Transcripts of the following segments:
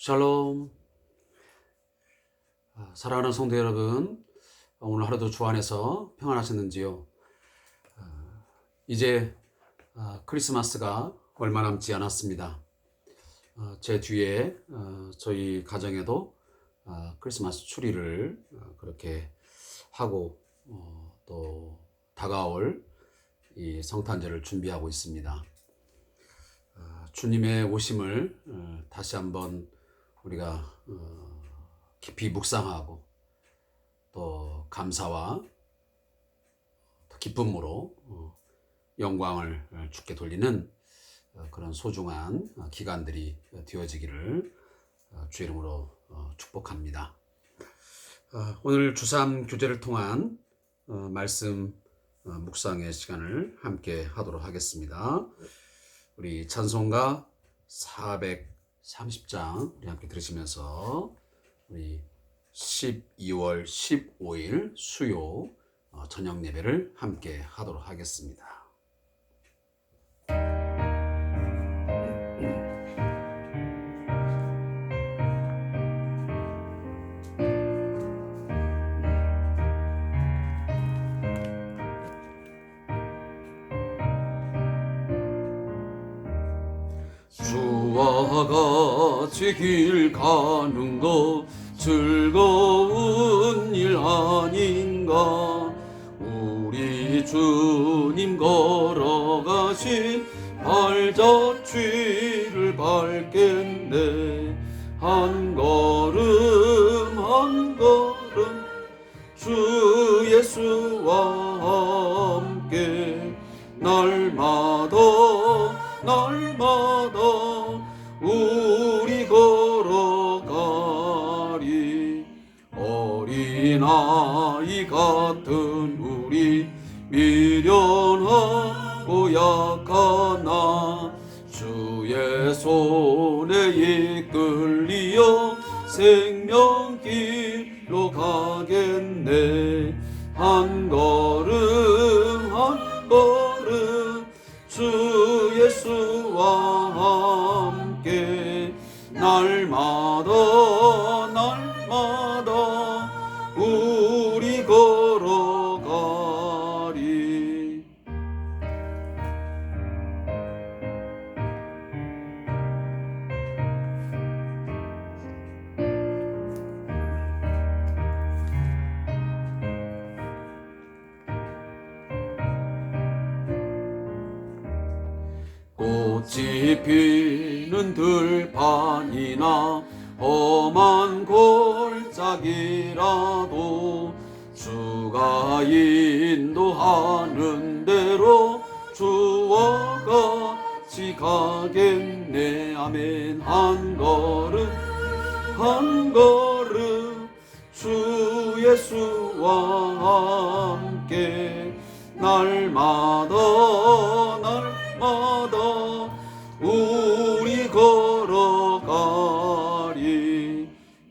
샬롬. 사랑하는 성도 여러분, 오늘 하루도 주 안에서 평안하셨는지요? 이제 크리스마스가 얼마 남지 않았습니다. 제 뒤에 저희 가정에도 크리스마스 추리를 그렇게 하고 또 다가올 이 성탄절을 준비하고 있습니다. 주님의 오심을 다시 한번 우리가 깊이 묵상하고 또 감사와 또 기쁨으로 영광을 주께 돌리는 그런 소중한 기간들이 되어지기를 주 이름으로 축복합니다. 오늘 주삼 교제를 통한 말씀 묵상의 시간을 함께 하도록 하겠습니다. 우리 찬송가 430장 우리 함께 들으시면서 우리 12월 15일 수요 저녁 예배를 함께 하도록 하겠습니다. 주와 같이 길 가는 것 즐거운 일 아닌가. 우리 주님 걸어가신 발자취를 밟겠네. 한 걸음 한 걸음 주 예수와 함께 날마다 우리 걸어가리. 어린아이 같은 우리 미련하고 약하나 주의 손에 이끌리어 생명길로 가겠네. 한 걸음 한 걸음 주 예수와 함께 날마다 우리 걸어가리. 꽃이 피는 들판이나 험한 골짜기라도 주가 인도하는 대로 주와 같이 가겠네. 아멘. 한 걸음 한 걸음 주 예수와 함께 날마다 우리 걸어가리.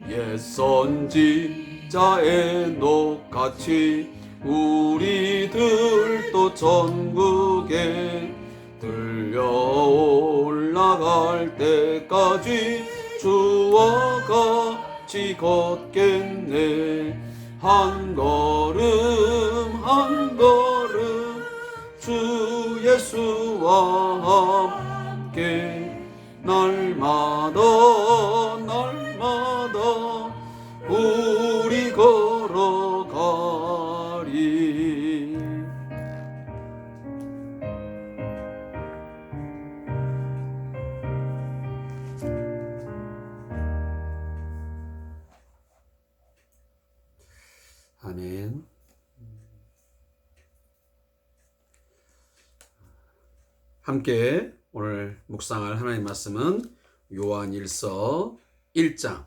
옛 선지자 에녹같이 우리들도 천국에 들려 올라갈 때까지 주와 같이 걷겠네. 한 걸음 한 걸음 주 예수와 함께 날마다 우리 걸어가리. 아멘. 함께 오늘 묵상할 하나님 말씀은 요한일서 1장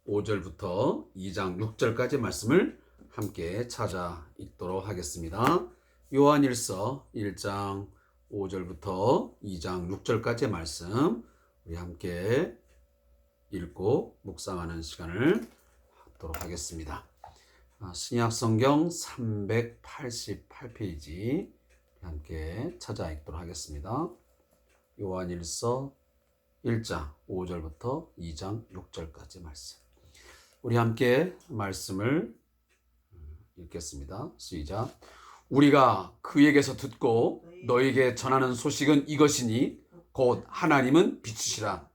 5절부터 2장 6절까지 말씀을 함께 찾아 읽도록 하겠습니다. 요한일서 1장 5절부터 2장 6절까지 말씀 우리 함께 읽고 묵상하는 시간을 갖도록 하겠습니다. 신약성경 388페이지 함께 찾아 읽도록 하겠습니다. 요한일서 1장 5절부터 2장 6절까지 말씀. 우리 함께 말씀을 읽겠습니다. 시작. 우리가 그에게서 듣고 너에게 전하는 소식은 이것이니 곧 하나님은 빛이시라.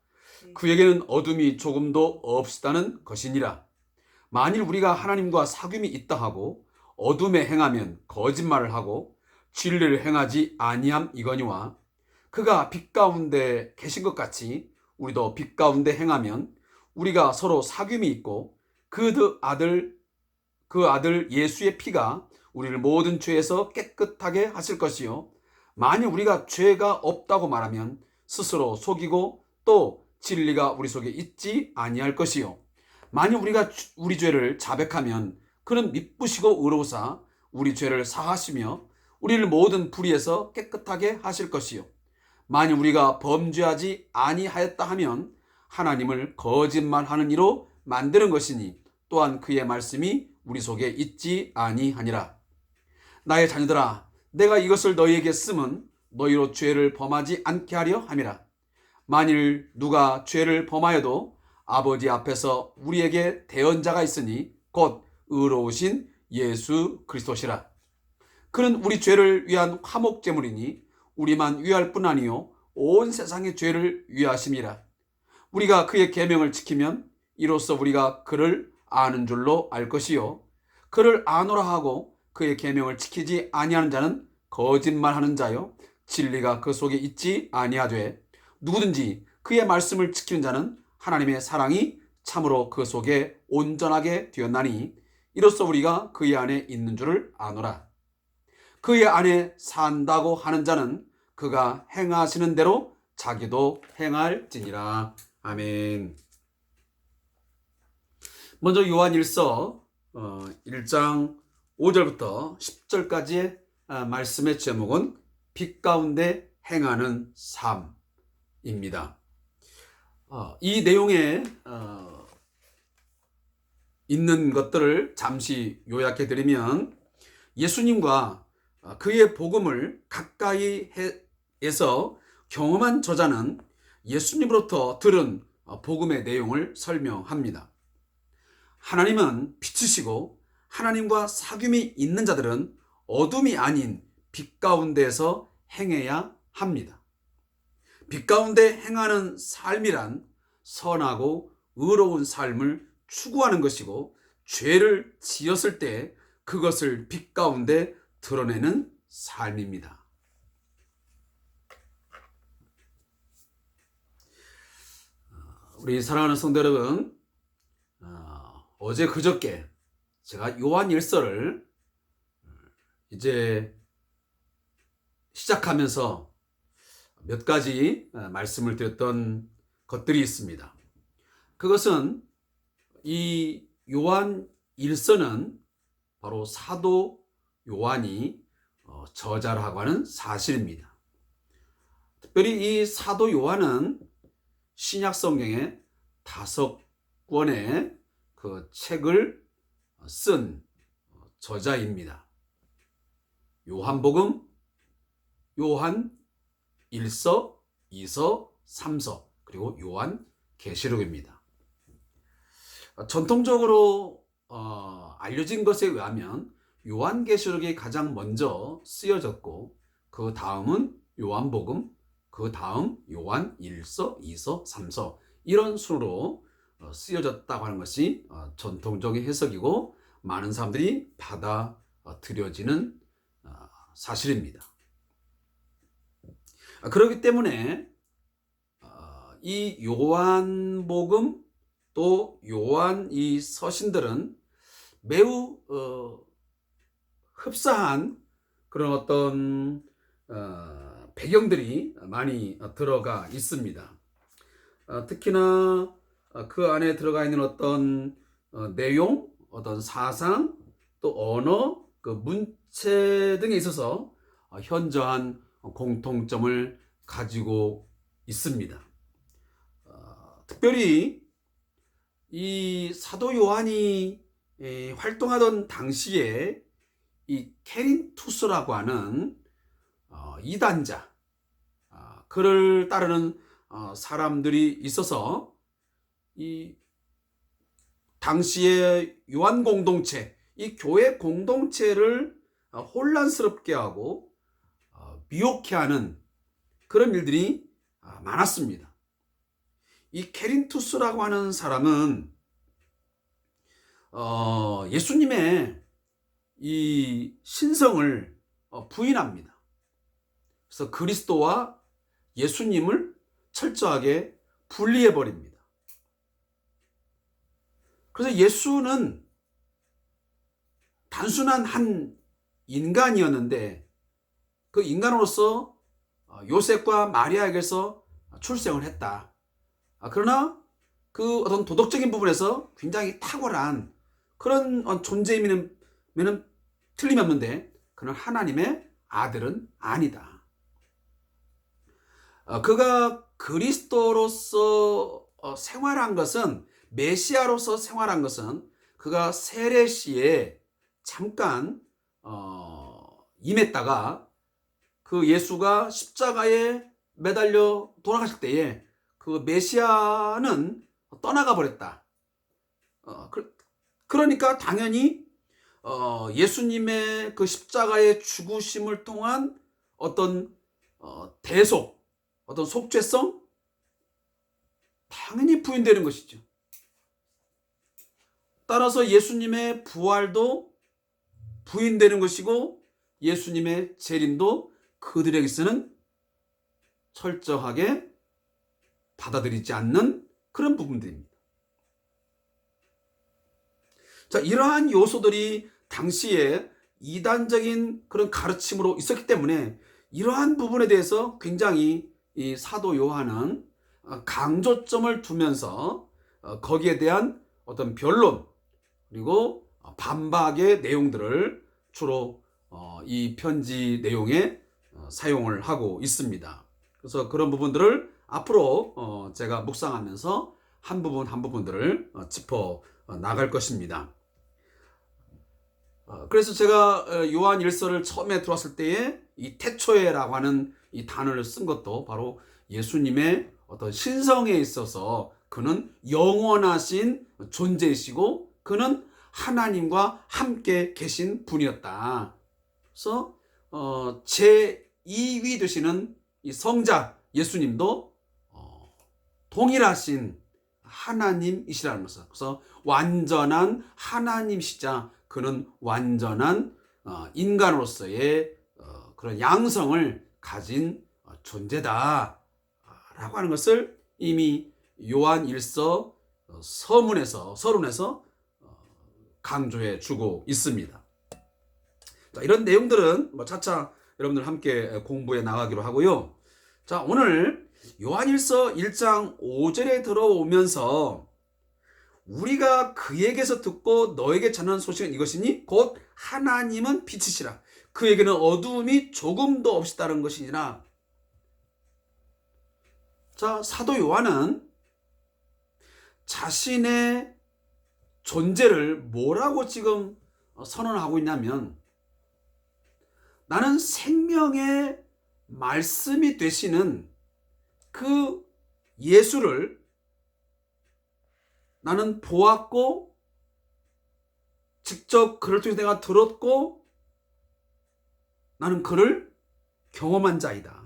그에게는 어둠이 조금도 없다는 것이니라. 만일 우리가 하나님과 사귐이 있다 하고 어둠에 행하면 거짓말을 하고 진리를 행하지 아니함 이거니와 그가 빛 가운데 계신 것 같이 우리도 빛 가운데 행하면 우리가 서로 사귐이 있고 그 아들 예수의 피가 우리를 모든 죄에서 깨끗하게 하실 것이요 만일 우리가 죄가 없다고 말하면 스스로 속이고 또 진리가 우리 속에 있지 아니할 것이요 만일 우리가 우리 죄를 자백하면 그는 미쁘시고 의로우사 우리 죄를 사하시며 우리를 모든 불의에서 깨끗하게 하실 것이요 만일 우리가 범죄하지 아니하였다 하면 하나님을 거짓말하는 이로 만드는 것이니 또한 그의 말씀이 우리 속에 있지 아니하니라. 나의 자녀들아, 내가 이것을 너희에게 쓰면 너희로 죄를 범하지 않게 하려 함이라. 만일 누가 죄를 범하여도 아버지 앞에서 우리에게 대언자가 있으니 곧 의로우신 예수 그리스도시라. 그는 우리 죄를 위한 화목제물이니 우리만 위할 뿐 아니요 온 세상의 죄를 위하심이라. 우리가 그의 계명을 지키면 이로써 우리가 그를 아는 줄로 알 것이요 그를 아노라 하고 그의 계명을 지키지 아니하는 자는 거짓말하는 자요 진리가 그 속에 있지 아니하되 누구든지 그의 말씀을 지키는 자는 하나님의 사랑이 참으로 그 속에 온전하게 되었나니 이로써 우리가 그의 안에 있는 줄을 아노라. 그의 안에 산다고 하는 자는 그가 행하시는 대로 자기도 행할지니라. 아멘. 먼저 요한일서 1장 5절부터 10절까지의 말씀의 제목은 빛 가운데 행하는 삶입니다. 이 내용에 있는 것들을 잠시 요약해 드리면 예수님과 그의 복음을 가까이 해서 경험한 저자는 예수님으로부터 들은 복음의 내용을 설명합니다. 하나님은 빛이시고 하나님과 사귐이 있는 자들은 어둠이 아닌 빛 가운데에서 행해야 합니다. 빛 가운데 행하는 삶이란 선하고 의로운 삶을 추구하는 것이고 죄를 지었을 때 그것을 빛 가운데 드러내는 삶입니다. 우리 사랑하는 성도 여러분, 어제 그저께 제가 요한일서를 이제 시작하면서 몇 가지 말씀을 드렸던 것들이 있습니다. 그것은 이 요한일서는 바로 사도 요한이 저자라고 하는 사실입니다. 특별히 이 사도 요한은 신약 성경에 5권의 그 책을 쓴 저자입니다. 요한복음, 요한 1서, 2서, 3서, 그리고 요한 계시록입니다. 전통적으로 알려진 것에 의하면 요한 계시록이 가장 먼저 쓰여졌고 그 다음은 요한복음, 그 다음 요한 1서, 2서, 3서 이런 순으로 쓰여졌다고 하는 것이 전통적인 해석이고 많은 사람들이 받아들여지는 사실입니다. 그렇기 때문에 이 요한복음 또 요한 이 서신들은 매우 흡사한 그런 어떤 배경들이 많이 들어가 있습니다. 특히나 그 안에 들어가 있는 어떤 내용, 어떤 사상, 또 언어, 그 문체 등에 있어서 현저한 공통점을 가지고 있습니다. 특별히 이 사도 요한이 활동하던 당시에 이 케린투스라고 하는 이단자, 그를 따르는 사람들이 있어서 이 당시의 요한 공동체, 이 교회 공동체를 혼란스럽게 하고 미혹해 하는 그런 일들이 많았습니다. 이 케린투스라고 하는 사람은 예수님의 이 신성을 부인합니다. 그래서 그리스도와 예수님을 철저하게 분리해 버립니다. 그래서 예수는 단순한 한 인간이었는데 그 인간으로서 요셉과 마리아에게서 출생을 했다. 그러나 그 어떤 도덕적인 부분에서 굉장히 탁월한 그런 존재임에는 틀림없는데 그는 하나님의 아들은 아니다. 그가 그리스도로서 생활한 것은, 메시아로서 생활한 것은 그가 세례시에 잠깐 임했다가 그 예수가 십자가에 매달려 돌아가실 때에 그 메시아는 떠나가 버렸다. 그러니까 당연히 예수님의 그 십자가의 죽으심을 통한 어떤 대속, 어떤 속죄성 당연히 부인되는 것이죠. 따라서 예수님의 부활도 부인되는 것이고 예수님의 재림도 그들에게서는 철저하게 받아들이지 않는 그런 부분들입니다. 자, 이러한 요소들이 당시에 이단적인 그런 가르침으로 있었기 때문에 이러한 부분에 대해서 굉장히 이 사도 요한은 강조점을 두면서 거기에 대한 어떤 변론 그리고 반박의 내용들을 주로 이 편지 내용에 사용을 하고 있습니다. 그래서 그런 부분들을 앞으로 제가 묵상하면서 한 부분들을 짚어 나갈 것입니다. 그래서 제가 요한 1서를 처음에 들어왔을 때에 이 태초에라고 하는 이 단어를 쓴 것도 바로 예수님의 어떤 신성에 있어서 그는 영원하신 존재이시고 그는 하나님과 함께 계신 분이었다. 그래서 제2위 되시는 이 성자 예수님도 동일하신 하나님이시라는 것을, 그래서 완전한 하나님이시자 그는 완전한 인간으로서의 그런 양성을 가진 존재다 라고 하는 것을 이미 요한 1서 서론에서 강조해 주고 있습니다. 자, 이런 내용들은 차차 여러분들 함께 공부해 나가기로 하고요. 자, 오늘 요한 1서 1장 5절에 들어오면서 우리가 그에게서 듣고 너에게 전하는 소식은 이것이니 곧 하나님은 빛이시라 그에게는 어두움이 조금도 없다는 것이니라. 자, 사도 요한은 자신의 존재를 뭐라고 지금 선언하고 있냐면 나는 생명의 말씀이 되시는 그 예수를 나는 보았고 직접 그를 통해서 내가 들었고 나는 그를 경험한 자이다.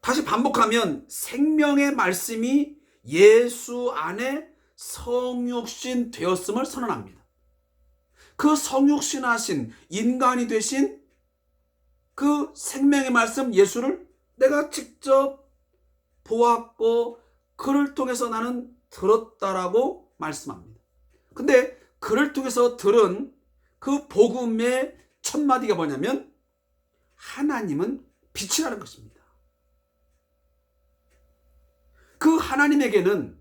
다시 반복하면 생명의 말씀이 예수 안에 성육신 되었음을 선언합니다. 그 성육신하신 인간이 되신 그 생명의 말씀 예수를 내가 직접 보았고 그를 통해서 나는 들었다라고 말씀합니다. 근데 그를 통해서 들은 그 복음의 첫 마디가 뭐냐면 하나님은 빛이라는 것입니다. 그 하나님에게는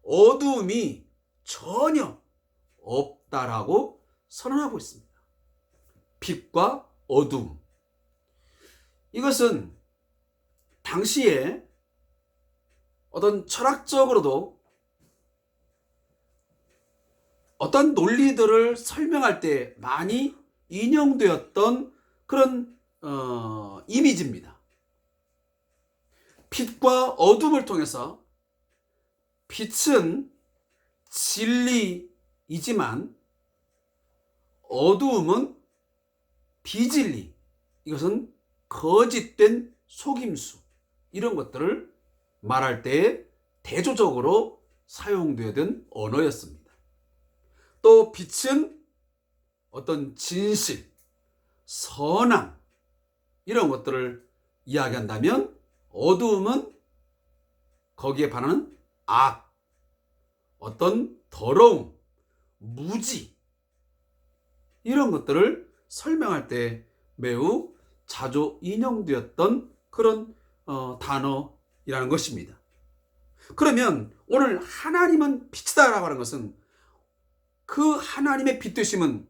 어두움이 전혀 없다라고 선언하고 있습니다. 빛과 어두움. 이것은 당시에 어떤 철학적으로도 어떤 논리들을 설명할 때 많이 인용되었던 그런 이미지입니다. 빛과 어둠을 통해서 빛은 진리이지만 어두움은 비진리, 이것은 거짓된 속임수, 이런 것들을 말할 때에 대조적으로 사용되던 언어였습니다. 또 빛은 어떤 진실, 선함, 이런 것들을 이야기한다면 어두움은 거기에 반하는 악, 어떤 더러움, 무지, 이런 것들을 설명할 때 매우 자주 인용되었던 그런 단어이라는 것입니다. 그러면 오늘 하나님은 빛이다라고 하는 것은 그 하나님의 빛 되심은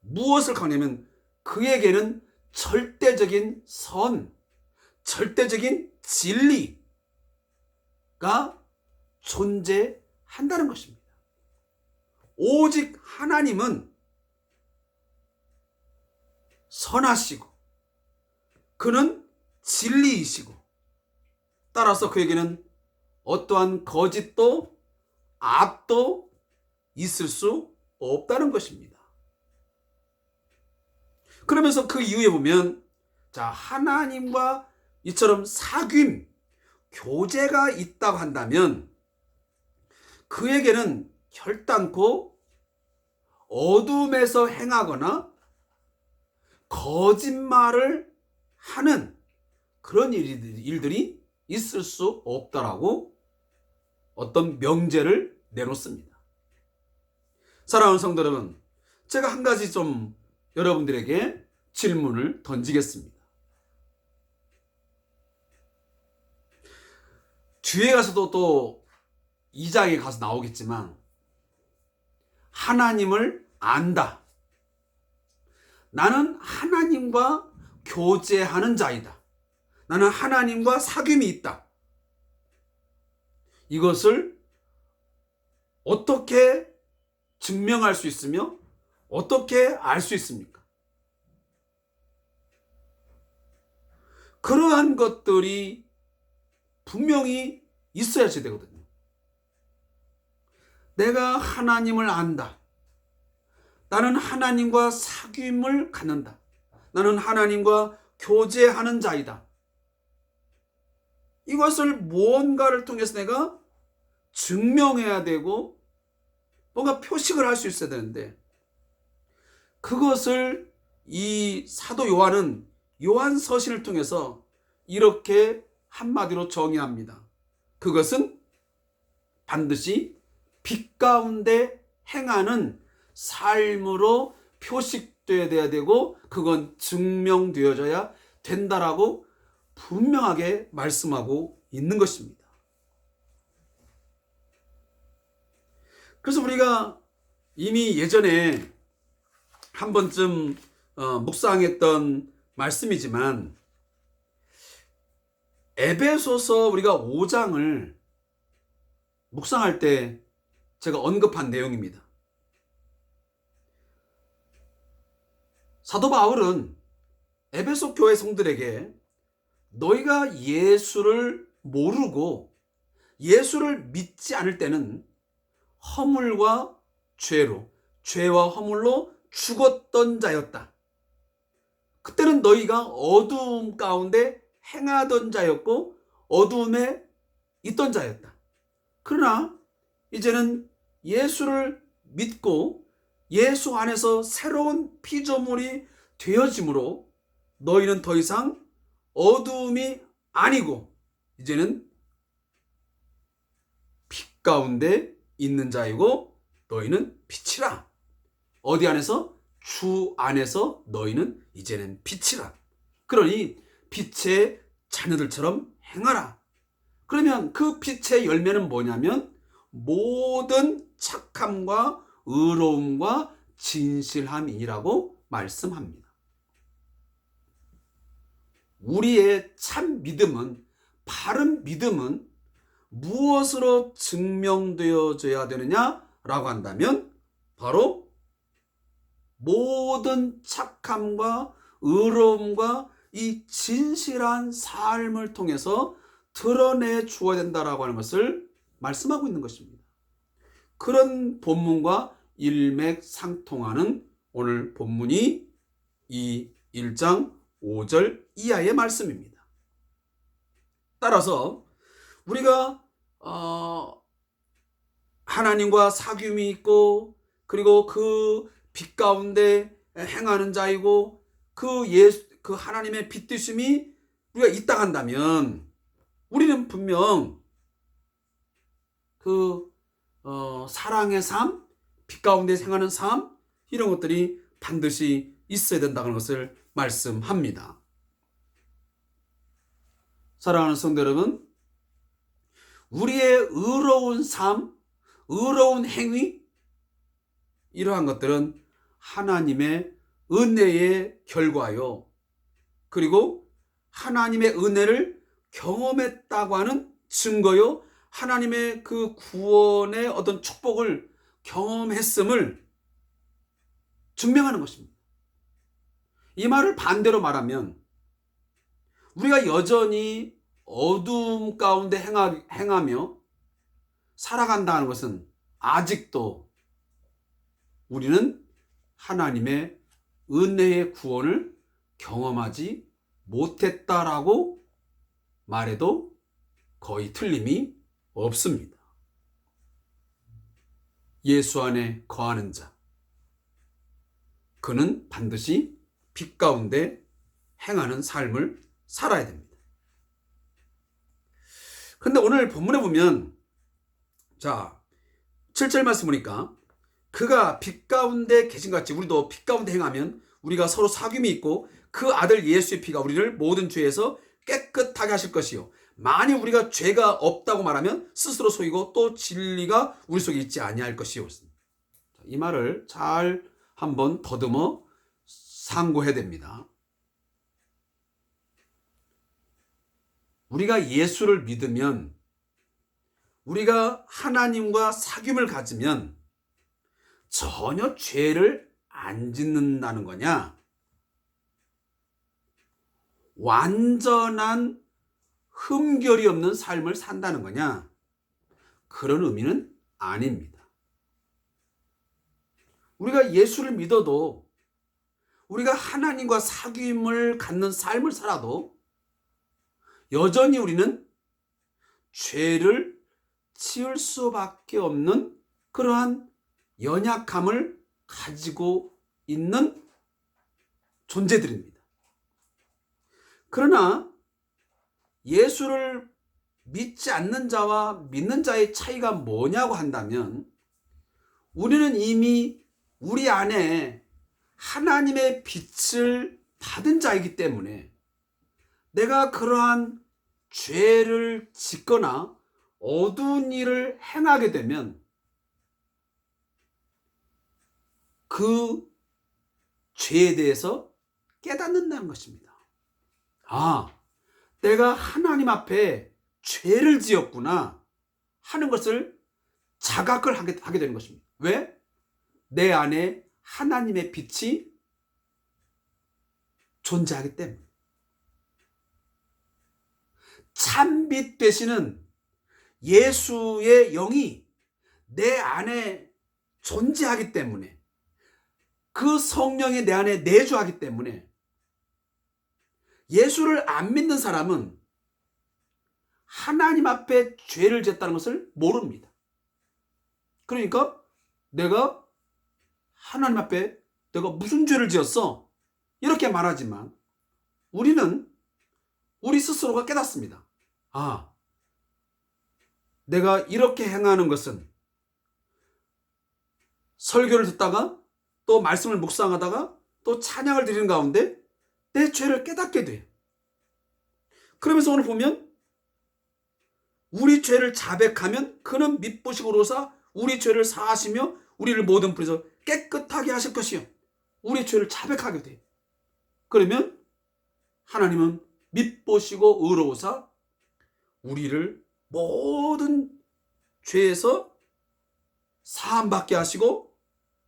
무엇을 강조하냐면 그에게는 절대적인 선, 절대적인 진리가 존재한다는 것입니다. 오직 하나님은 선하시고 그는 진리이시고 따라서 그에게는 어떠한 거짓도 악도 있을 수 없다는 것입니다. 그러면서 그 이후에 보면 자, 하나님과 이처럼 사귐, 교제가 있다고 한다면 그에게는 결단코 어둠에서 행하거나 거짓말을 하는 그런 일들이 있을 수 없다라고 어떤 명제를 내놓습니다. 사랑하는 성도 여러분, 제가 한 가지 좀 여러분들에게 질문을 던지겠습니다. 뒤에 가서도 또 2장에 가서 나오겠지만 하나님을 안다. 나는 하나님과 교제하는 자이다. 나는 하나님과 사귐이 있다. 이것을 어떻게 증명할 수 있으며 어떻게 알 수 있습니까? 그러한 것들이 분명히 있어야지 되거든요. 내가 하나님을 안다. 나는 하나님과 사귐을 갖는다. 나는 하나님과 교제하는 자이다. 이것을 무언가를 통해서 내가 증명해야 되고 뭔가 표식을 할 수 있어야 되는데 그것을 이 사도 요한은 요한서신을 통해서 이렇게 한마디로 정의합니다. 그것은 반드시 빛 가운데 행하는 삶으로 표식되어야 되고 그건 증명되어져야 된다라고 분명하게 말씀하고 있는 것입니다. 그래서 우리가 이미 예전에 한 번쯤 묵상했던 말씀이지만 에베소서 우리가 5장을 묵상할 때 제가 언급한 내용입니다. 사도 바울은 에베소 교회 성들에게 너희가 예수를 모르고 예수를 믿지 않을 때는 허물과 죄로, 죄와 허물로 죽었던 자였다. 그때는 너희가 어두움 가운데 행하던 자였고 어두움에 있던 자였다. 그러나 이제는 예수를 믿고 예수 안에서 새로운 피조물이 되어짐으로 너희는 더 이상 어두움이 아니고 이제는 빛 가운데 있는 자이고 너희는 빛이라. 어디 안에서? 주 안에서 너희는 이제는 빛이라. 그러니 빛의 자녀들처럼 행하라. 그러면 그 빛의 열매는 뭐냐면 모든 착함과 의로움과 진실함이라고 말씀합니다. 우리의 참 믿음은, 바른 믿음은 무엇으로 증명되어져야 되느냐라고 한다면 바로 모든 착함과 의로움과 이 진실한 삶을 통해서 드러내 주어야 된다라고 하는 것을 말씀하고 있는 것입니다. 그런 본문과 일맥상통하는 오늘 본문이 이 1장 5절 이하의 말씀입니다. 따라서 우리가 하나님과 사귐이 있고 그리고 그 빛 가운데 행하는 자이고 그 하나님의 빛 되심이 우리가 있다 한다면 우리는 분명 사랑의 삶, 빛 가운데 행하는 삶 이런 것들이 반드시 있어야 된다는 것을 말씀합니다. 사랑하는 성도 여러분, 우리의 의로운 삶, 의로운 행위 이러한 것들은 하나님의 은혜의 결과요. 그리고 하나님의 은혜를 경험했다고 하는 증거요. 하나님의 그 구원의 어떤 축복을 경험했음을 증명하는 것입니다. 이 말을 반대로 말하면 우리가 여전히 어두움 가운데 행하며 살아간다는 것은 아직도 우리는 하나님의 은혜의 구원을 경험하지 못했다라고 말해도 거의 틀림이 없습니다. 예수 안에 거하는 자, 그는 반드시 빛 가운데 행하는 삶을 살아야 됩니다. 그런데 오늘 본문에 보면 7절 말씀 보니까 그가 빛 가운데 계신 것 같이 우리도 빛 가운데 행하면 우리가 서로 사귐이 있고 그 아들 예수의 피가 우리를 모든 죄에서 깨끗하게 하실 것이요 만일 우리가 죄가 없다고 말하면 스스로 속이고 또 진리가 우리 속에 있지 아니할 것이요. 이 말을 잘 한번 더듬어 상고해야 됩니다. 우리가 예수를 믿으면 우리가 하나님과 사귐을 가지면 전혀 죄를 안 짓는다는 거냐? 완전한 흠결이 없는 삶을 산다는 거냐? 그런 의미는 아닙니다. 우리가 예수를 믿어도 우리가 하나님과 사귐을 갖는 삶을 살아도 여전히 우리는 죄를 지을 수밖에 없는 그러한 연약함을 가지고 있는 존재들입니다. 그러나 예수를 믿지 않는 자와 믿는 자의 차이가 뭐냐고 한다면 우리는 이미 우리 안에 하나님의 빛을 받은 자이기 때문에 내가 그러한 죄를 짓거나 어두운 일을 행하게 되면 그 죄에 대해서 깨닫는다는 것입니다. 내가 하나님 앞에 죄를 지었구나 하는 것을 자각을 하게 되는 것입니다. 왜? 내 안에 하나님의 빛이 존재하기 때문에. 참빛 되시는 예수의 영이 내 안에 존재하기 때문에 그 성령이 내 안에 내주하기 때문에 예수를 안 믿는 사람은 하나님 앞에 죄를 짓다는 것을 모릅니다. 그러니까 내가 하나님 앞에 내가 무슨 죄를 지었어? 이렇게 말하지만 우리는 우리 스스로가 깨닫습니다. 내가 이렇게 행하는 것은 설교를 듣다가 또 말씀을 묵상하다가 또 찬양을 드리는 가운데 내 죄를 깨닫게 돼. 그러면서 오늘 보면 우리 죄를 자백하면 그는 미쁘시고로사 우리 죄를 사하시며 우리를 모든 불에서 깨끗하게 하실 것이요. 우리 죄를 자백하게 돼. 그러면 하나님은 미쁘시고 의로우사 우리를 모든 죄에서 사함받게 하시고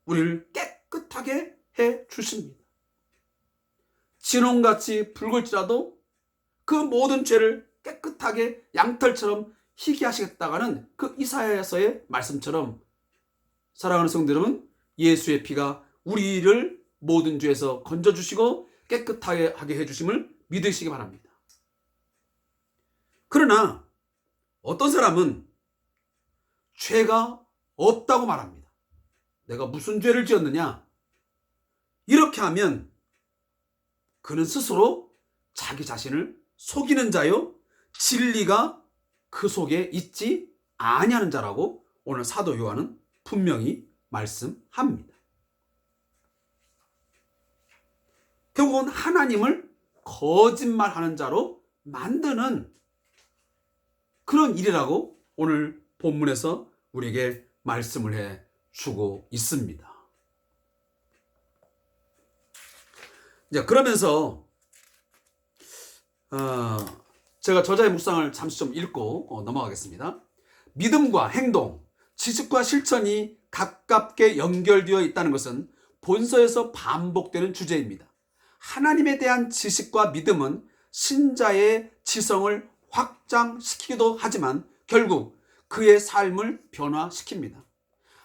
우리를 깨끗하게 해 주십니다. 진홍같이 붉을지라도 그 모든 죄를 깨끗하게 양털처럼 희게 하시겠다가는 그 이사야서의 말씀처럼 사랑하는 성도 여러분, 예수의 피가 우리를 모든 죄에서 건져주시고 깨끗하게 하게 해주심을 믿으시기 바랍니다. 그러나 어떤 사람은 죄가 없다고 말합니다. 내가 무슨 죄를 지었느냐? 이렇게 하면 그는 스스로 자기 자신을 속이는 자요, 진리가 그 속에 있지 아니하는 자라고 오늘 사도 요한은 분명히 말씀합니다. 결국은 하나님을 거짓말하는 자로 만드는 그런 일이라고 오늘 본문에서 우리에게 말씀을 해 주고 있습니다. 이제 그러면서 제가 저자의 묵상을 잠시 좀 읽고 넘어가겠습니다. 믿음과 행동, 지식과 실천이 가깝게 연결되어 있다는 것은 본서에서 반복되는 주제입니다. 하나님에 대한 지식과 믿음은 신자의 지성을 확장시키기도 하지만 결국 그의 삶을 변화시킵니다.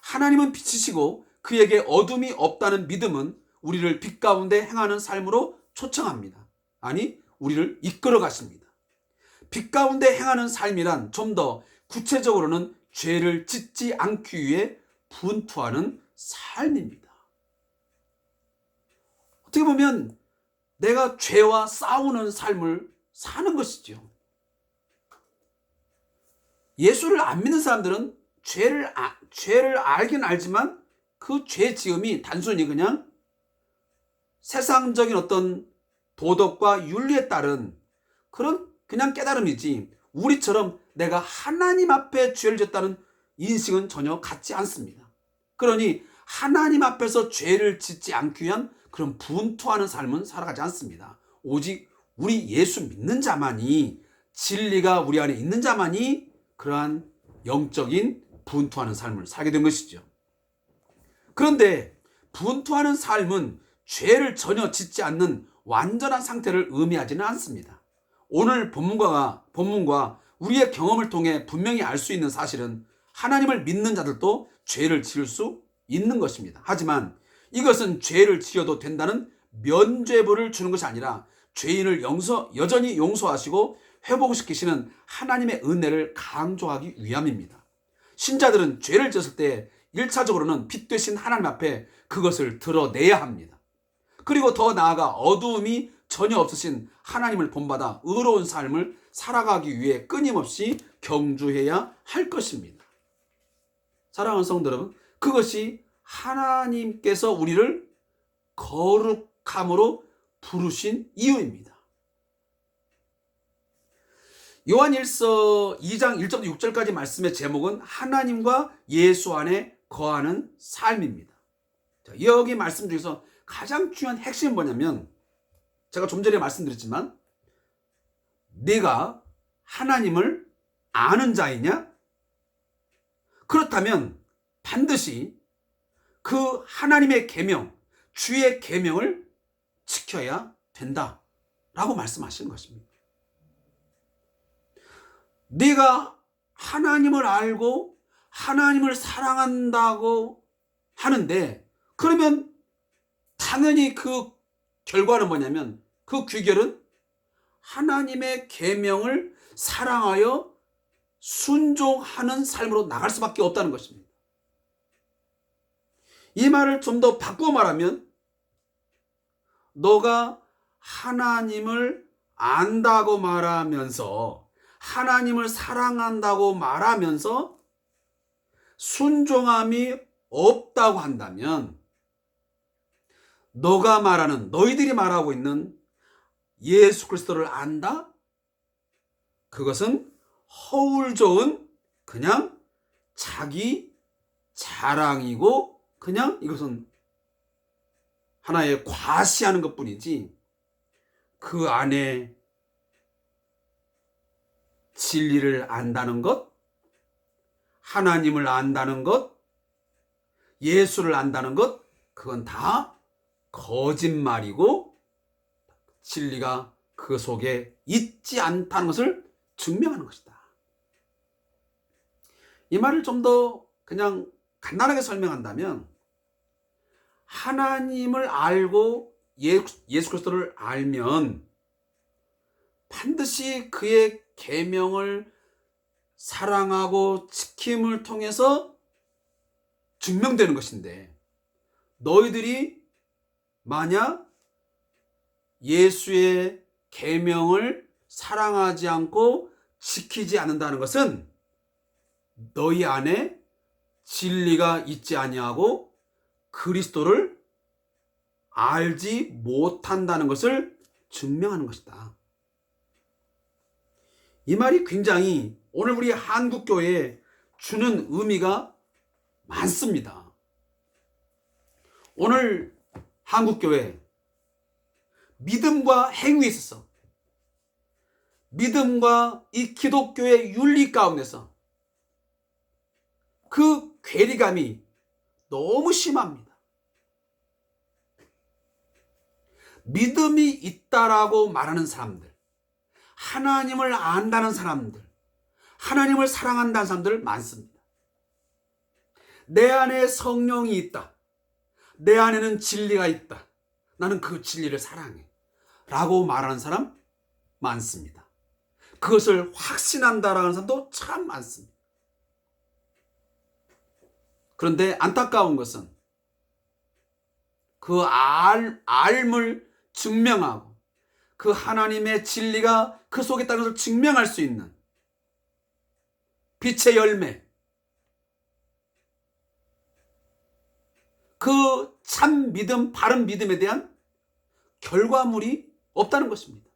하나님은 빛이시고 그에게 어둠이 없다는 믿음은 우리를 빛 가운데 행하는 삶으로 초청합니다. 아니, 우리를 이끌어 가십니다. 빛 가운데 행하는 삶이란 좀 더 구체적으로는 죄를 짓지 않기 위해 분투하는 삶입니다. 어떻게 보면 내가 죄와 싸우는 삶을 사는 것이죠. 예수를 안 믿는 사람들은 죄를 알긴 알지만 그 죄 지음이 단순히 그냥 세상적인 어떤 도덕과 윤리에 따른 그냥 깨달음이지, 우리처럼 내가 하나님 앞에 죄를 졌다는 인식은 전혀 같지 않습니다. 그러니 하나님 앞에서 죄를 짓지 않기 위한 그런 분투하는 삶은 살아가지 않습니다. 오직 우리 예수 믿는 자만이, 진리가 우리 안에 있는 자만이 그러한 영적인 분투하는 삶을 살게 된 것이죠. 그런데 분투하는 삶은 죄를 전혀 짓지 않는 완전한 상태를 의미하지는 않습니다. 오늘 본문과 우리의 경험을 통해 분명히 알 수 있는 사실은 하나님을 믿는 자들도 죄를 지을 수 있는 것입니다. 하지만 이것은 죄를 지어도 된다는 면죄부를 주는 것이 아니라 죄인을 여전히 용서하시고 회복시키시는 하나님의 은혜를 강조하기 위함입니다. 신자들은 죄를 지었을 때 1차적으로는 빛 되신 하나님 앞에 그것을 드러내야 합니다. 그리고 더 나아가 어두움이 전혀 없으신 하나님을 본받아 의로운 삶을 살아가기 위해 끊임없이 경주해야 할 것입니다. 사랑하는 성도 여러분, 그것이 하나님께서 우리를 거룩함으로 부르신 이유입니다. 요한일서 2장 1절부터 6절까지 말씀의 제목은 하나님과 예수 안에 거하는 삶입니다. 여기 말씀 중에서 가장 중요한 핵심은 뭐냐면, 제가 좀 전에 말씀드렸지만 네가 하나님을 아는 자이냐? 그렇다면 반드시 그 하나님의 계명, 주의 계명을 지켜야 된다라고 말씀하시는 것입니다. 네가 하나님을 알고 하나님을 사랑한다고 하는데, 그러면 당연히 그 결과는 뭐냐면, 그 귀결은 하나님의 계명을 사랑하여 순종하는 삶으로 나갈 수밖에 없다는 것입니다. 이 말을 좀 더 바꾸어 말하면, 너가 하나님을 안다고 말하면서, 하나님을 사랑한다고 말하면서 순종함이 없다고 한다면, 너희들이 말하고 있는 예수 그리스도를 안다? 그것은 허울 좋은 그냥 자기 자랑이고, 그냥 이것은 하나의 과시하는 것뿐이지, 그 안에 진리를 안다는 것, 하나님을 안다는 것, 예수를 안다는 것, 그건 다 거짓말이고 진리가 그 속에 있지 않다는 것을 증명하는 것이다. 이 말을 좀 더 그냥 간단하게 설명한다면 하나님을 알고 예수 그리스도를 알면 반드시 그의 계명을 사랑하고 지킴을 통해서 증명되는 것인데, 너희들이 만약 예수의 계명을 사랑하지 않고 지키지 않는다는 것은 너희 안에 진리가 있지 아니하고 그리스도를 알지 못한다는 것을 증명하는 것이다. 이 말이 굉장히 오늘 우리 한국교회에 주는 의미가 많습니다. 오늘 한국교회 믿음과 행위에 있어서, 믿음과 이 기독교의 윤리 가운데서 그 괴리감이 너무 심합니다. 믿음이 있다라고 말하는 사람들, 하나님을 안다는 사람들, 하나님을 사랑한다는 사람들 많습니다. 내 안에 성령이 있다, 내 안에는 진리가 있다, 나는 그 진리를 사랑해 라고 말하는 사람 많습니다. 그것을 확신한다라는 사람도 참 많습니다. 그런데 안타까운 것은 그 알을 증명하고 그 하나님의 진리가 그 속에 있다는 것을 증명할 수 있는 빛의 열매, 그 참 믿음, 바른 믿음에 대한 결과물이 없다는 것입니다.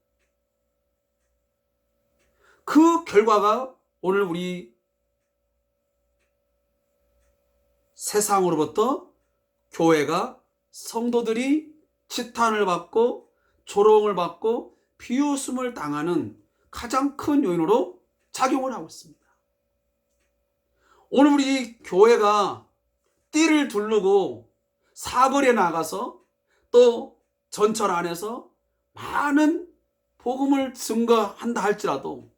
그 결과가 오늘 우리 세상으로부터 교회가, 성도들이 치탄을 받고 조롱을 받고 비웃음을 당하는 가장 큰 요인으로 작용을 하고 있습니다. 오늘 우리 교회가 띠를 두르고 사거리에 나가서 또 전철 안에서 많은 복음을 증거한다 할지라도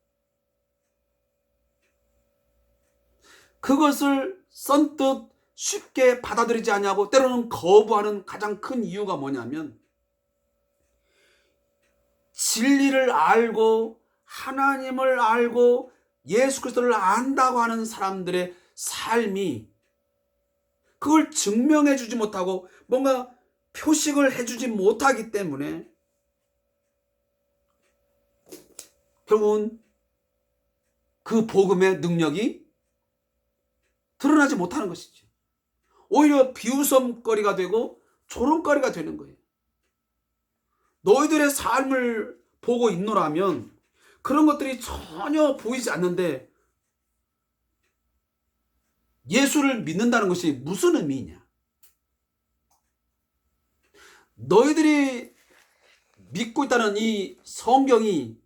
그것을 선뜻 쉽게 받아들이지 않냐고 때로는 거부하는 가장 큰 이유가 뭐냐면, 진리를 알고 하나님을 알고 예수 그리스도를 안다고 하는 사람들의 삶이 그걸 증명해 주지 못하고 뭔가 표식을 해주지 못하기 때문에 결국은 그 복음의 능력이 드러나지 못하는 것이죠. 오히려 비웃음거리가 되고 조롱거리가 되는 거예요. 너희들의 삶을 보고 있노라면 그런 것들이 전혀 보이지 않는데 예수를 믿는다는 것이 무슨 의미냐? 너희들이 믿고 있다는 이 성경이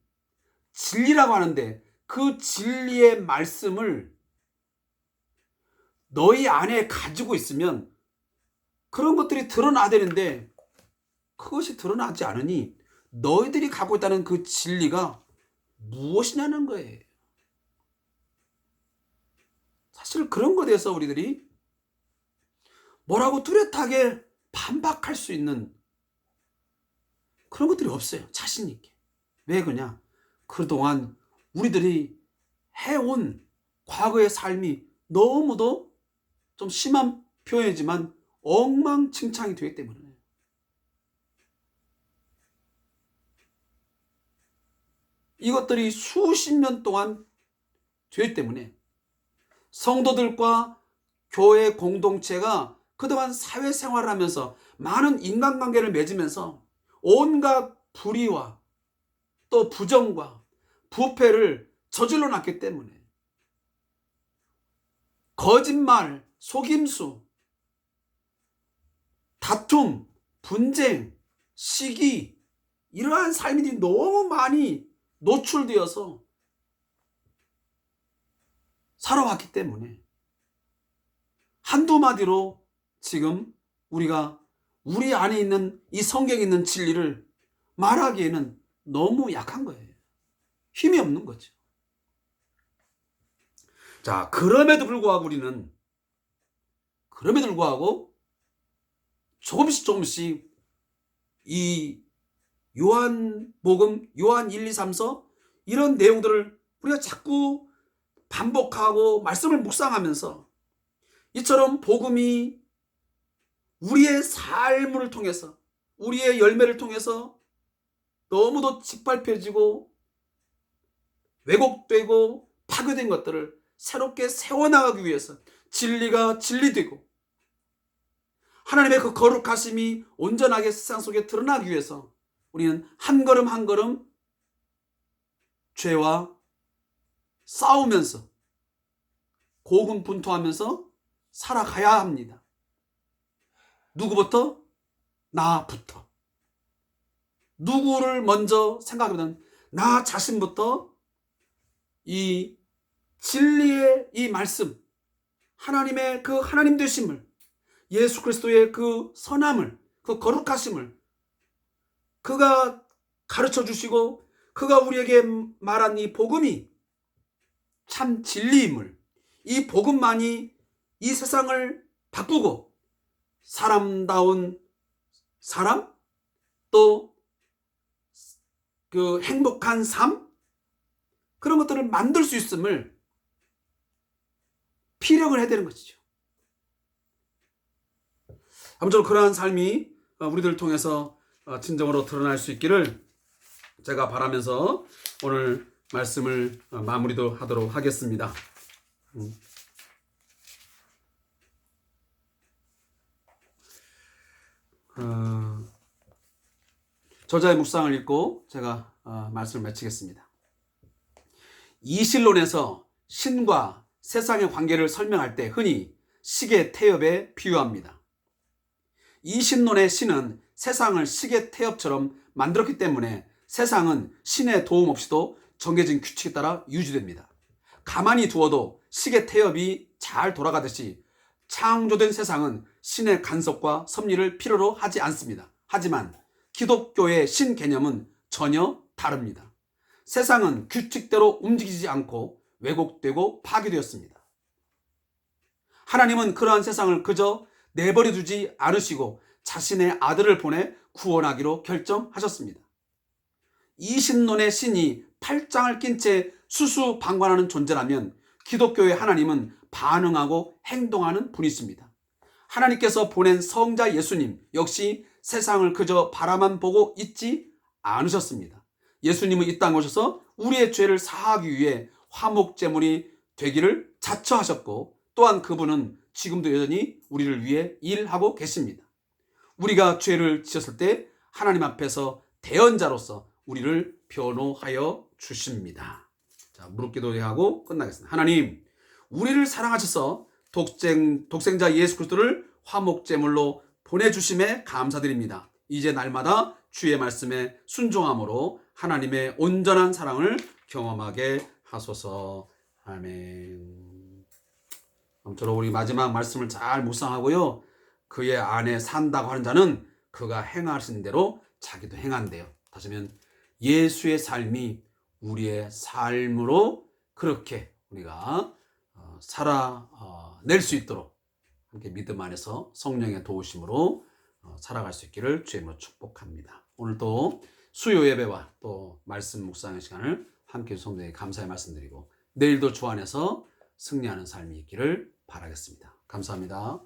진리라고 하는데 그 진리의 말씀을 너희 안에 가지고 있으면 그런 것들이 드러나야 되는데 그것이 드러나지 않으니 너희들이 갖고 있다는 그 진리가 무엇이냐는 거예요. 사실 그런 것에 대해서 우리들이 뭐라고 뚜렷하게 반박할 수 있는 그런 것들이 없어요. 자신 있게. 왜 그러냐? 그동안 우리들이 해온 과거의 삶이 너무도 좀 심한 표현이지만 엉망진창이 되기 때문에. 이것들이 수십 년 동안 되기 때문에 성도들과 교회 공동체가 그동안 사회생활을 하면서 많은 인간관계를 맺으면서 온갖 불의와 또 부정과 부패를 저질러 놨기 때문에 거짓말, 속임수, 다툼, 분쟁, 시기, 이러한 삶이 너무 많이 노출되어서 살아왔기 때문에 한두 마디로 지금 우리가 우리 안에 있는 이 성경에 있는 진리를 말하기에는 너무 약한 거예요. 힘이 없는 거죠. 자, 그럼에도 불구하고 우리는 조금씩 이 요한복음, 요한 1, 2, 3서 이런 내용들을 우리가 자꾸 반복하고 말씀을 묵상하면서 이처럼 복음이 우리의 삶을 통해서, 우리의 열매를 통해서 너무도 짓밟혀지고 왜곡되고 파괴된 것들을 새롭게 세워나가기 위해서 진리가 진리되고 하나님의 그 거룩하심이 온전하게 세상 속에 드러나기 위해서 우리는 한 걸음 한 걸음 죄와 싸우면서 고군분투하면서 살아가야 합니다. 누구부터? 나부터. 누구를 먼저 생각하면 나 자신부터 이 진리의 이 말씀, 하나님의 그 하나님 되심을, 예수 그리스도의 그 선함을, 그 거룩하심을 그가 가르쳐 주시고 그가 우리에게 말한 이 복음이 참 진리임을, 이 복음만이 이 세상을 바꾸고 사람다운 사람, 또 그 행복한 삶, 그런 것들을 만들 수 있음을 피력을 해야 되는 것이죠. 아무쪼록 그러한 삶이 우리들을 통해서 진정으로 드러날 수 있기를 제가 바라면서 오늘 말씀을 마무리도 하도록 하겠습니다. 저자의 묵상을 읽고 제가 말씀을 마치겠습니다. 이 신론에서 신과 세상의 관계를 설명할 때 흔히 시계 태엽에 비유합니다. 이 신론의 신은 세상을 시계 태엽처럼 만들었기 때문에 세상은 신의 도움 없이도 정해진 규칙에 따라 유지됩니다. 가만히 두어도 시계 태엽이 잘 돌아가듯이 창조된 세상은 신의 간섭과 섭리를 필요로 하지 않습니다. 하지만 기독교의 신 개념은 전혀 다릅니다. 세상은 규칙대로 움직이지 않고 왜곡되고 파괴되었습니다. 하나님은 그러한 세상을 그저 내버려 두지 않으시고 자신의 아들을 보내 구원하기로 결정하셨습니다. 이 신론의 신이 팔짱을 낀 채 수수방관하는 존재라면 기독교의 하나님은 반응하고 행동하는 분이십니다. 하나님께서 보낸 성자 예수님 역시 세상을 그저 바라만 보고 있지 않으셨습니다. 예수님은 이 땅에 오셔서 우리의 죄를 사하기 위해 화목제물이 되기를 자처하셨고 또한 그분은 지금도 여전히 우리를 위해 일하고 계십니다. 우리가 죄를 지었을 때 하나님 앞에서 대언자로서 우리를 변호하여 주십니다. 자, 무릎 기도하고 끝나겠습니다. 하나님, 우리를 사랑하셔서 독생자 예수 그리스도를 화목제물로 보내주심에 감사드립니다. 이제 날마다 주의 말씀에 순종함으로 하나님의 온전한 사랑을 경험하게 하소서. 아멘. 아무쪼록 우리 마지막 말씀을 잘 묵상하고요. 그의 안에 산다고 하는 자는 그가 행하신 대로 자기도 행한대요. 다시 하면 예수의 삶이 우리의 삶으로 그렇게 우리가 살아낼 수 있도록 함께 믿음 안에서 성령의 도우심으로 살아갈 수 있기를 주님으로 축복합니다. 오늘도 수요 예배와 또 말씀 묵상의 시간을 함께 해주신 성도에게 감사의 말씀드리고 내일도 주 안에서 승리하는 삶이 있기를 바라겠습니다. 감사합니다.